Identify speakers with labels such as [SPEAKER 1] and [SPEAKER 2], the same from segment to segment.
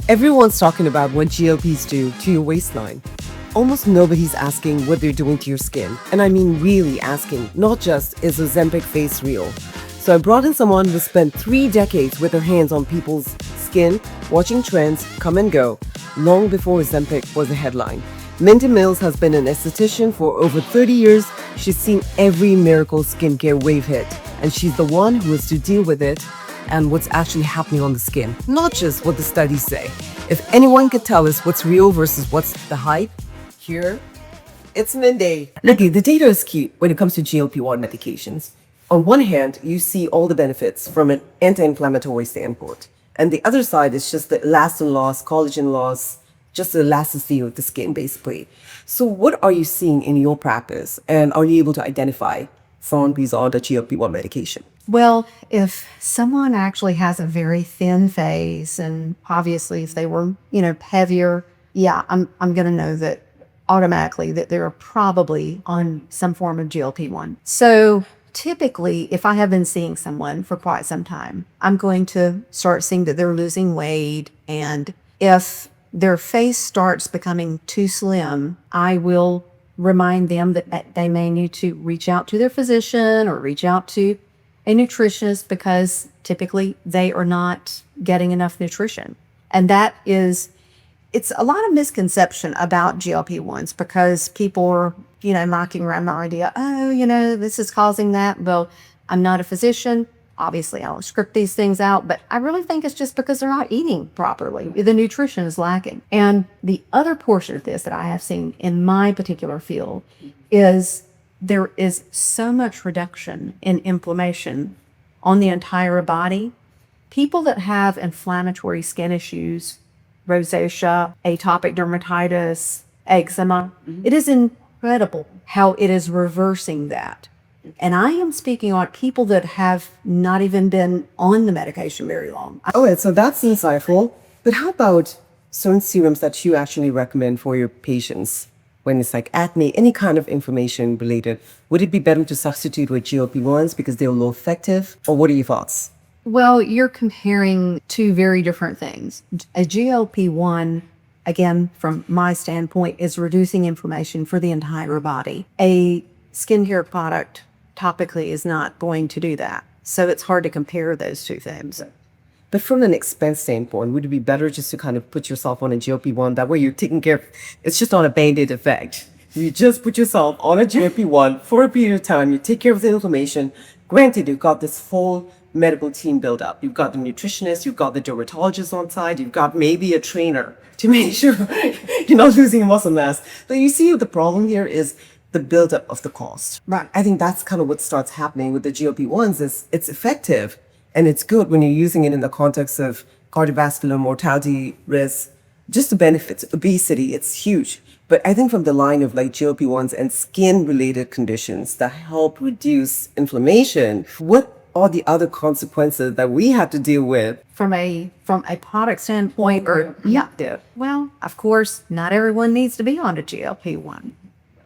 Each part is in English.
[SPEAKER 1] Everyone's talking about what GLPs do to your waistline. Almost nobody's asking what they're doing to your skin. And I mean really asking, not just is Ozempic face real. So I brought in someone who spent 3 decades with her hands on people's skin, watching trends come and go, long before Ozempic was a headline. Mindi Mills has been an esthetician for over 30 years. She's seen every miracle skincare wave hit, and she's the one who has to deal with it and what's actually happening on the skin, not just what the studies say. If anyone could tell us what's real versus what's the hype, here, it's Mindi. Look, the data is key when it comes to GLP-1 medications. On one hand, you see all the benefits from an anti-inflammatory standpoint. And the other side is just the elastin loss, collagen loss, just the elasticity of the skin, basically. So what are you seeing in your practice? And are you able to identify someone who's on the GLP-1 medication?
[SPEAKER 2] Well, if someone actually has a very thin face, and obviously if they were, heavier, I'm going to know that automatically that they're probably on some form of GLP-1. So typically, if I have been seeing someone for quite some time, I'm going to start seeing that they're losing weight. And if their face starts becoming too slim, I will remind them that they may need to reach out to their physician or reach out to a nutritionist, because typically they are not getting enough nutrition. And it's a lot of misconception about GLP-1s, because people are, knocking around the idea, this is causing that. Well, I'm not a physician. Obviously, I'll script these things out, but I really think it's just because they're not eating properly. The nutrition is lacking. And the other portion of this that I have seen in my particular field is there is so much reduction in inflammation on the entire body. People that have inflammatory skin issues, rosacea, atopic dermatitis, eczema, it is incredible how it is reversing that. And I am speaking on people that have not even been on the medication very long.
[SPEAKER 1] So that's insightful. But how about certain serums that you actually recommend for your patients when it's like acne, any kind of inflammation related? Would it be better to substitute with GLP-1s because they're low effective? Or what are your thoughts?
[SPEAKER 2] Well, you're comparing two very different things. A GLP-1, again, from my standpoint, is reducing inflammation for the entire body. A skincare product topically is not going to do that. So it's hard to compare those two things.
[SPEAKER 1] But from an expense standpoint, would it be better just to kind of put yourself on a GLP-1? That way you're taking care of, it's just on a Band-Aid effect. You just put yourself on a GLP-1 for a period of time. You take care of the inflammation. Granted, you've got this full medical team build up. You've got the nutritionist, you've got the dermatologist on side, you've got maybe a trainer to make sure you're not losing muscle mass. But you see, the problem here is the buildup of the cost.
[SPEAKER 2] Right.
[SPEAKER 1] I think that's kind of what starts happening with the GLP-1s. Is it's effective and it's good when you're using it in the context of cardiovascular mortality risk, just the benefits, obesity, it's huge. But I think from the line of like GLP-1s and skin-related conditions that help reduce inflammation, what are the other consequences that we have to deal with?
[SPEAKER 2] From a product standpoint, well, of course, not everyone needs to be on a GLP-1.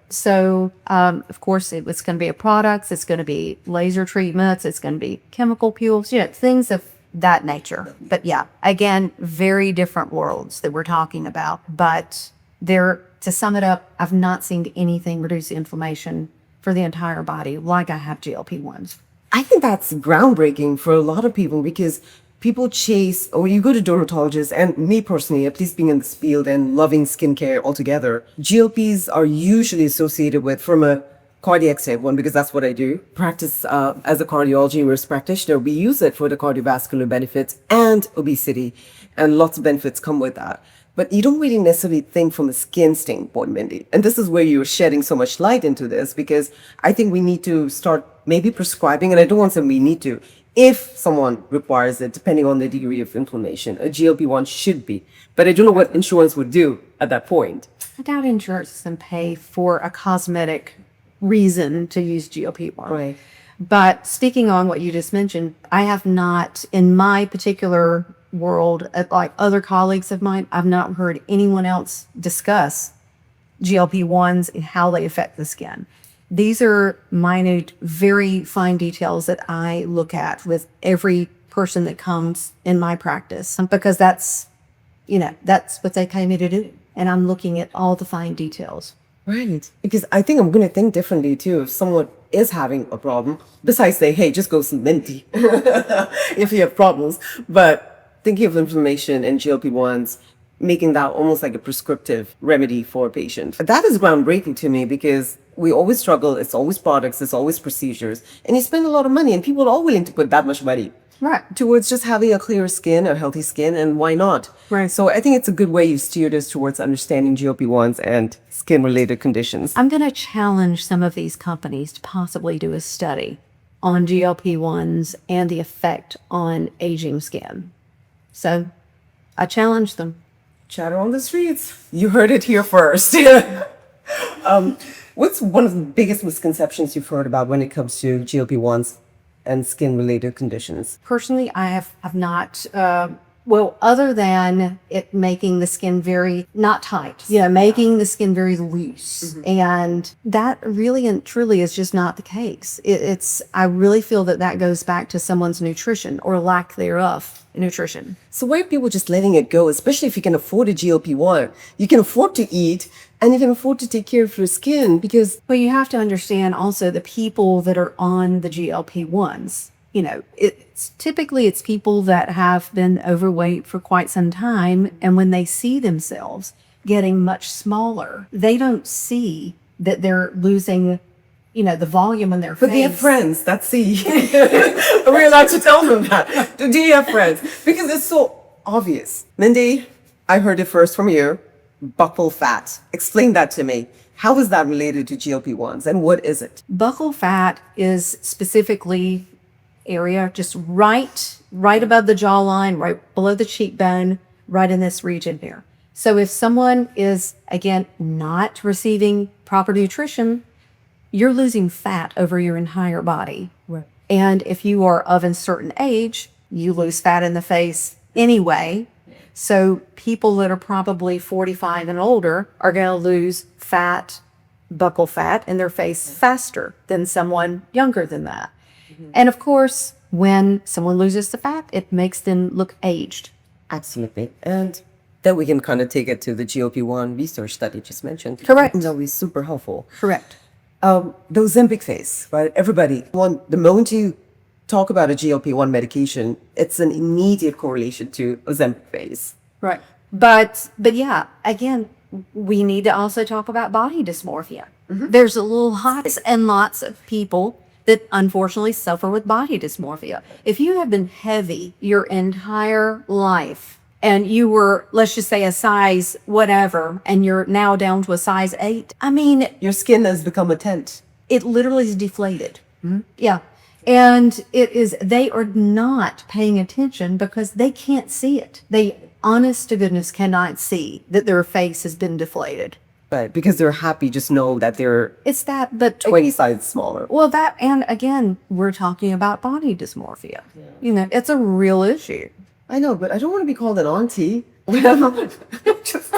[SPEAKER 2] So, of course, it's going to be a product, it's going to be laser treatments, it's going to be chemical peels, things of that nature. But again, very different worlds that we're talking about. But to sum it up, I've not seen anything reduce inflammation for the entire body like I have GLP-1s.
[SPEAKER 1] I think that's groundbreaking for a lot of people, because people chase, or you go to dermatologists, and me personally, at least being in this field and loving skincare altogether, GLPs are usually associated with, from a cardiac standpoint, because that's what I do, practice as a cardiology nurse practitioner, we use it for the cardiovascular benefits and obesity, and lots of benefits come with that. But you don't really necessarily think from a skin standpoint, Mindi. And this is where you're shedding so much light into this, because I think we need to start maybe prescribing, and I don't want to say we need to, if someone requires it, depending on the degree of inflammation, a GLP-1 should be. But I don't know what insurance would do at that point.
[SPEAKER 2] I doubt insurance doesn't pay for a cosmetic reason to use GLP-1.
[SPEAKER 1] Right.
[SPEAKER 2] But speaking on what you just mentioned, I have not, in my particular world, like other colleagues of mine, I've not heard anyone else discuss GLP-1s and how they affect the skin. These are minute, very fine details that I look at with every person that comes in my practice, because that's That's what they came here to do. And I'm looking at all the fine details.
[SPEAKER 1] Right. Because I think I'm going to think differently too. If someone is having a problem, besides say, hey, just go see Mindi if you have problems. But thinking of inflammation and GLP-1s, making that almost like a prescriptive remedy for a patient. That is groundbreaking to me because we always struggle. It's always products, it's always procedures. And you spend a lot of money and people are all willing to put that much money towards just having a clearer skin, a healthy skin, and why not?
[SPEAKER 2] Right.
[SPEAKER 1] So I think it's a good way you steered us towards understanding GLP-1s and skin-related conditions.
[SPEAKER 2] I'm going to challenge some of these companies to possibly do a study on GLP-1s and the effect on aging skin. So I challenge them.
[SPEAKER 1] Chatter on the streets. You heard it here first. What's one of the biggest misconceptions you've heard about when it comes to GLP-1s and skin-related conditions?
[SPEAKER 2] Personally, I have not, other than it making the skin very, not tight, making the skin very loose. And that really and truly is just not the case. I really feel that goes back to someone's nutrition or lack thereof nutrition.
[SPEAKER 1] So why are people just letting it go, especially if you can afford a GLP-1? You can afford to eat and you can afford to take care of your skin because...
[SPEAKER 2] Well, you have to understand also the people that are on the GLP-1s. It's typically people that have been overweight for quite some time. And when they see themselves getting much smaller, they don't see that they're losing, the volume in their face.
[SPEAKER 1] But they have friends that see. Are we allowed to tell them that? Do you have friends? Because it's so obvious. Mindi, I heard it first from you. Buccal fat. Explain that to me. How is that related to GLP-1s and what is it?
[SPEAKER 2] Buccal fat is specifically area just right above the jawline, right below the cheekbone, right in this region here. So if someone is, again, not receiving proper nutrition, you're losing fat over your entire body.
[SPEAKER 1] Right.
[SPEAKER 2] And if you are of a certain age, you lose fat in the face anyway. So people that are probably 45 and older are going to lose buccal fat in their face faster than someone younger than that. And of course, when someone loses the fat, it makes them look aged.
[SPEAKER 1] Absolutely. And then we can kind of take it to the GLP-1 research that you just mentioned.
[SPEAKER 2] Correct.
[SPEAKER 1] That'll be super helpful.
[SPEAKER 2] Correct.
[SPEAKER 1] The Ozempic phase, right? Everybody, the moment you talk about a GLP-1 medication, it's an immediate correlation to Ozempic phase.
[SPEAKER 2] Right. But yeah, again, we need to also talk about body dysmorphia. There's lots and lots of people that unfortunately suffer with body dysmorphia. If you have been heavy your entire life and you were, let's just say, a size whatever, and you're now down to a size 8,
[SPEAKER 1] Your skin has become a tent.
[SPEAKER 2] it literally is deflated. Yeah. And they are not paying attention because they can't see it. They, honest to goodness, cannot see that their face has been deflated.
[SPEAKER 1] But because they're happy, just know that they're
[SPEAKER 2] It's that, but
[SPEAKER 1] 20 sizes smaller.
[SPEAKER 2] well, that, and again, we're talking about body dysmorphia. It's a real issue.
[SPEAKER 1] I know, but I don't want to be called an auntie when I'm just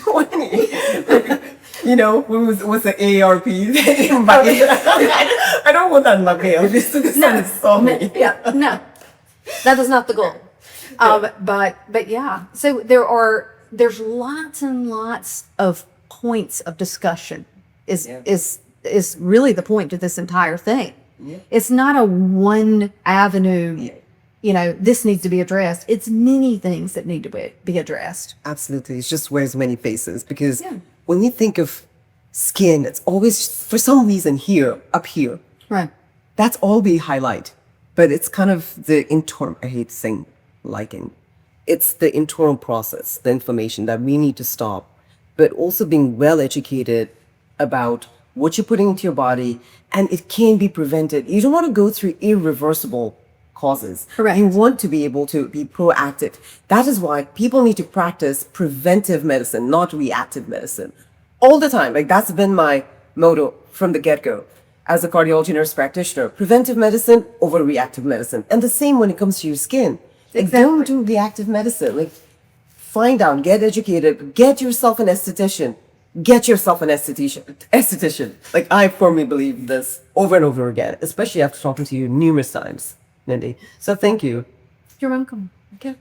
[SPEAKER 1] 20. When was the AARP? I don't want that in my mail. This is so me.
[SPEAKER 2] Yeah, no, that is not the goal. But yeah, so there's lots and lots of points of discussion is really the point to this entire thing.
[SPEAKER 1] Yeah.
[SPEAKER 2] It's not a one avenue, this needs to be addressed. It's many things that need to be addressed.
[SPEAKER 1] Absolutely. It just wears many faces because when we think of skin, it's always, for some reason, up here.
[SPEAKER 2] Right.
[SPEAKER 1] That's all we highlight. But it's kind of the internal, I hate saying liking. It's the internal process, the inflammation that we need to stop, but also being well educated about what you're putting into your body, and it can be prevented. You don't want to go through irreversible causes.
[SPEAKER 2] Correct.
[SPEAKER 1] You want to be able to be proactive. That is why people need to practice preventive medicine, not reactive medicine. All the time. Like, that's been my motto from the get-go. As a cardiology nurse practitioner, preventive medicine over reactive medicine. And the same when it comes to your skin. Like, don't do reactive medicine. Like, find out, get educated, get yourself an esthetician. Get yourself an esthetician. Like, I firmly believe this over and over again, especially after talking to you numerous times, Mindi. So thank you.
[SPEAKER 2] You're welcome.
[SPEAKER 1] Okay.